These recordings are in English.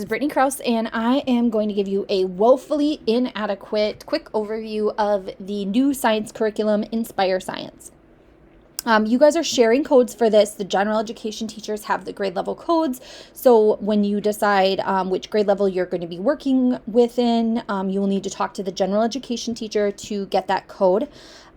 This is Brittany Krause, and I am going to give you a woefully inadequate quick overview of the new science curriculum, Inspire Science. You guys are sharing codes for this. The general education teachers have the grade level codes. So when you decide which grade level you're going to be working within, you will need to talk to the general education teacher to get that code.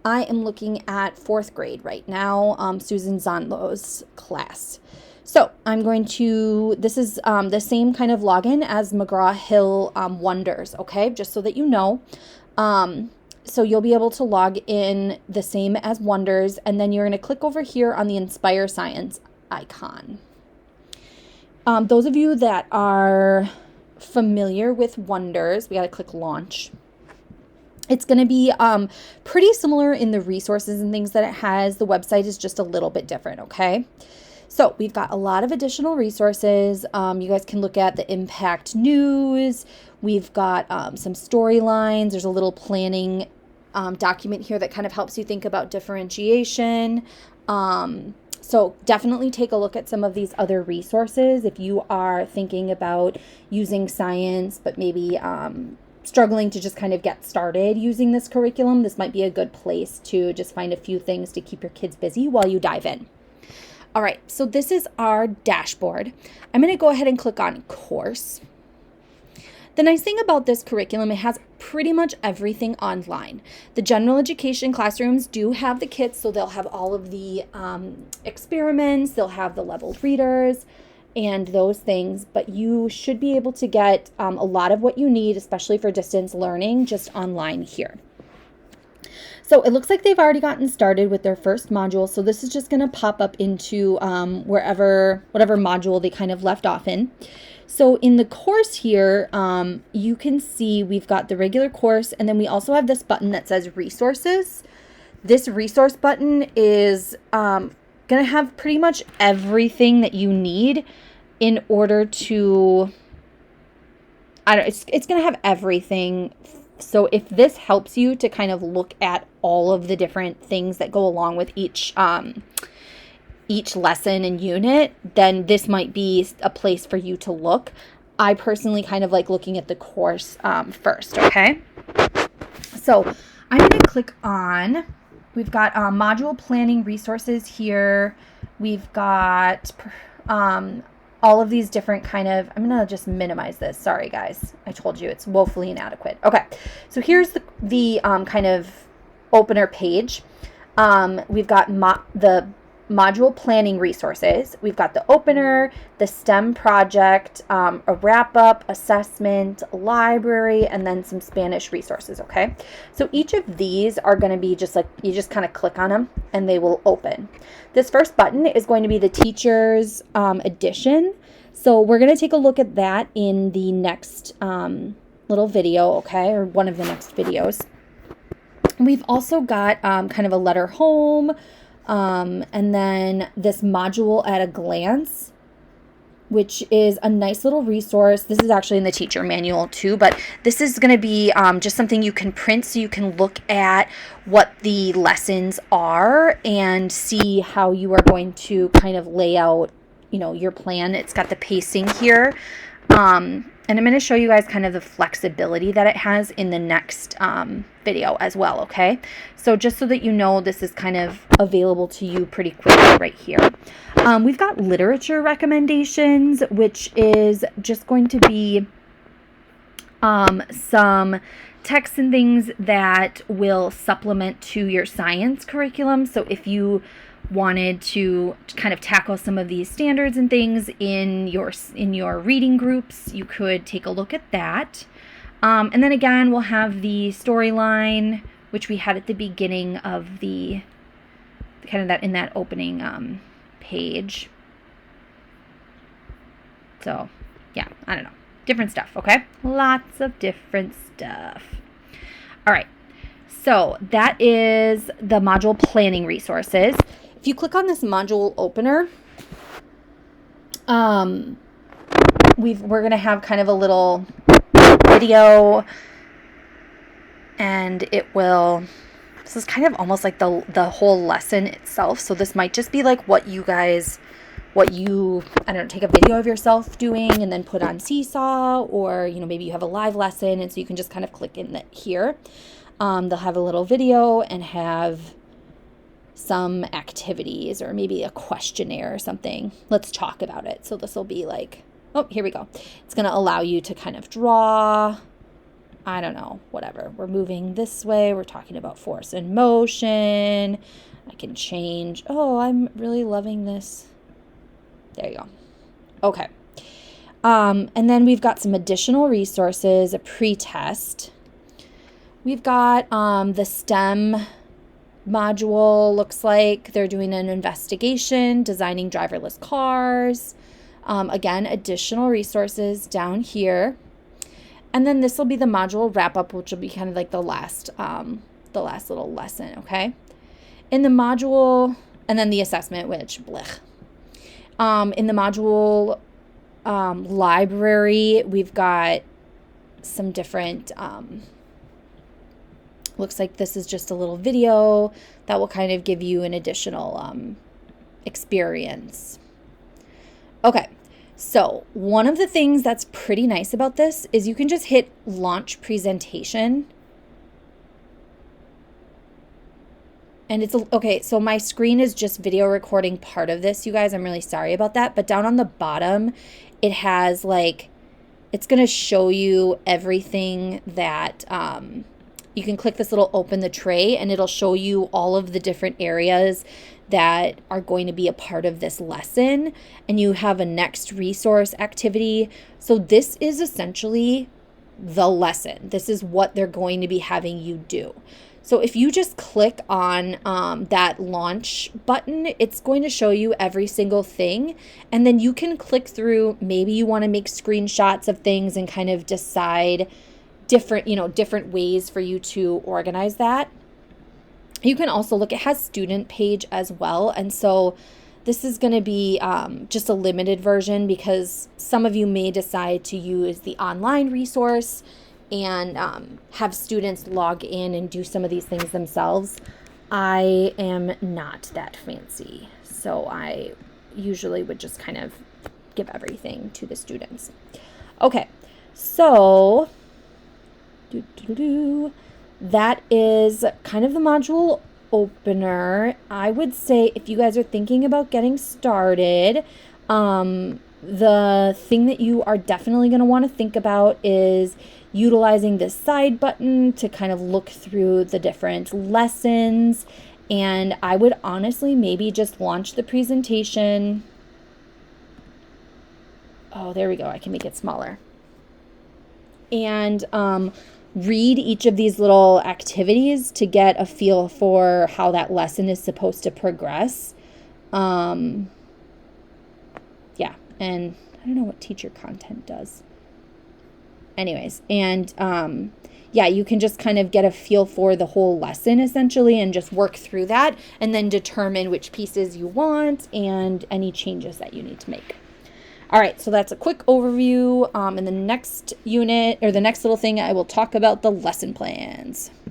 I am looking at 4th grade right now, Susan Zonlo's class. So I'm going to, this is the same kind of login as McGraw-Hill Wonders, okay? Just so that you know. So you'll be able to log in the same as Wonders, and then you're going to click over here on the Inspire Science icon. Those of you that are familiar with Wonders, we got to click Launch. It's going to be pretty similar in the resources and things that it has. The website is just a little bit different, okay? So we've got a lot of additional resources. You guys can look at the impact news. We've got some storylines. There's a little planning document here that kind of helps you think about differentiation. So definitely take a look at some of these other resources if you are thinking about using science, but maybe struggling to just kind of get started using this curriculum. This might be a good place to just find a few things to keep your kids busy while you dive in. All right, so this is our dashboard. I'm going to go ahead and click on course. The nice thing about this curriculum, it has pretty much everything online. The general education classrooms do have the kits, so they'll have all of the experiments, they'll have the leveled readers and those things, but you should be able to get a lot of what you need, especially for distance learning, just online here. So it looks like they've already gotten started with their first module. So this is just going to pop up into whatever module they kind of left off in. So in the course here, you can see we've got the regular course, and then we also have this button that says resources. This resource button is going to have pretty much everything that you need in order to, it's going to have everything. So if this helps you to kind of look at all of the different things that go along with each lesson and unit, then this might be a place for you to look. I personally kind of like looking at the course first, okay? So I'm going to click on, we've got module planning resources here. We've got all of these different kind of, I'm going to just minimize this. Sorry, guys. I told you it's woefully inadequate. Okay, so here's the kind of opener page. We've got the module planning resources. We've got the opener, the STEM project, a wrap-up, assessment, library, and then some Spanish resources, okay? So each of these are going to be just like, you just kind of click on them and they will open. This first button is going to be the teacher's edition. So we're going to take a look at that in the next little video, okay, or one of the next videos. We've also got kind of a letter home, and then this module at a glance, which is a nice little resource. This is actually in the teacher manual too, but this is going to be just something you can print so you can look at what the lessons are and see how you are going to kind of lay out, you know, your plan. It's got the pacing here. And I'm going to show you guys kind of the flexibility that it has in the next video as well, okay? So just so that you know, this is kind of available to you pretty quickly right here. We've got literature recommendations, which is just going to be some texts and things that will supplement to your science curriculum. So if you wanted to kind of tackle some of these standards and things in your reading groups, you could take a look at that. And then again, we'll have the storyline, which we had at the beginning of the kind of that in that opening page. So yeah, I don't know, different stuff, okay? Lots of different stuff. All right, so that is the module planning resources. If you click on this module opener, we're going to have kind of a little video, and it will, this is kind of almost like the whole lesson itself. So this might just be like what you guys what you, I don't know, take a video of yourself doing and then put on Seesaw, or, you know, maybe you have a live lesson, and so you can just kind of click in here. They'll have a little video and have some activities or maybe a questionnaire or something. Let's talk about it. So this will be like, oh, here we go. It's going to allow you to kind of draw, I don't know, whatever. We're moving this way. We're talking about force and motion. I can change. Oh, I'm really loving this. There you go. Okay. And then we've got some additional resources, a pre-test. We've got the STEM module. Looks like they're doing an investigation, designing driverless cars. Again, additional resources down here. And then this will be the module wrap up, which will be kind of like the last little lesson, okay? In the module, and then the assessment, which, blech. In the module library, we've got some different, looks like this is just a little video that will kind of give you an additional experience. Okay, so one of the things that's pretty nice about this is you can just hit launch presentation. And it's, okay, so my screen is just video recording part of this, you guys. I'm really sorry about that. But down on the bottom, it has like, it's going to show you everything that, you can click this little open the tray, and it'll show you all of the different areas that are going to be a part of this lesson. And you have a next resource activity. So this is essentially the lesson. This is what they're going to be having you do. So if you just click on that launch button, it's going to show you every single thing. And then you can click through, maybe you want to make screenshots of things and kind of decide different ways for you to organize that. You can also look, it has student page as well. And so this is going to be just a limited version, because some of you may decide to use the online resource and have students log in and do some of these things themselves. I am not that fancy, so I usually would just kind of give everything to the students. Okay, so that is kind of the module opener. I would say if you guys are thinking about getting started, the thing that you are definitely going to want to think about is utilizing this side button to kind of look through the different lessons. And I would honestly maybe just launch the presentation. Oh, there we go. I can make it smaller. And read each of these little activities to get a feel for how that lesson is supposed to progress. Yeah, and I don't know what teacher content does. Anyways, and yeah, you can just kind of get a feel for the whole lesson essentially and just work through that and then determine which pieces you want and any changes that you need to make. All right, so that's a quick overview. In the next unit, or the next little thing, I will talk about the lesson plans.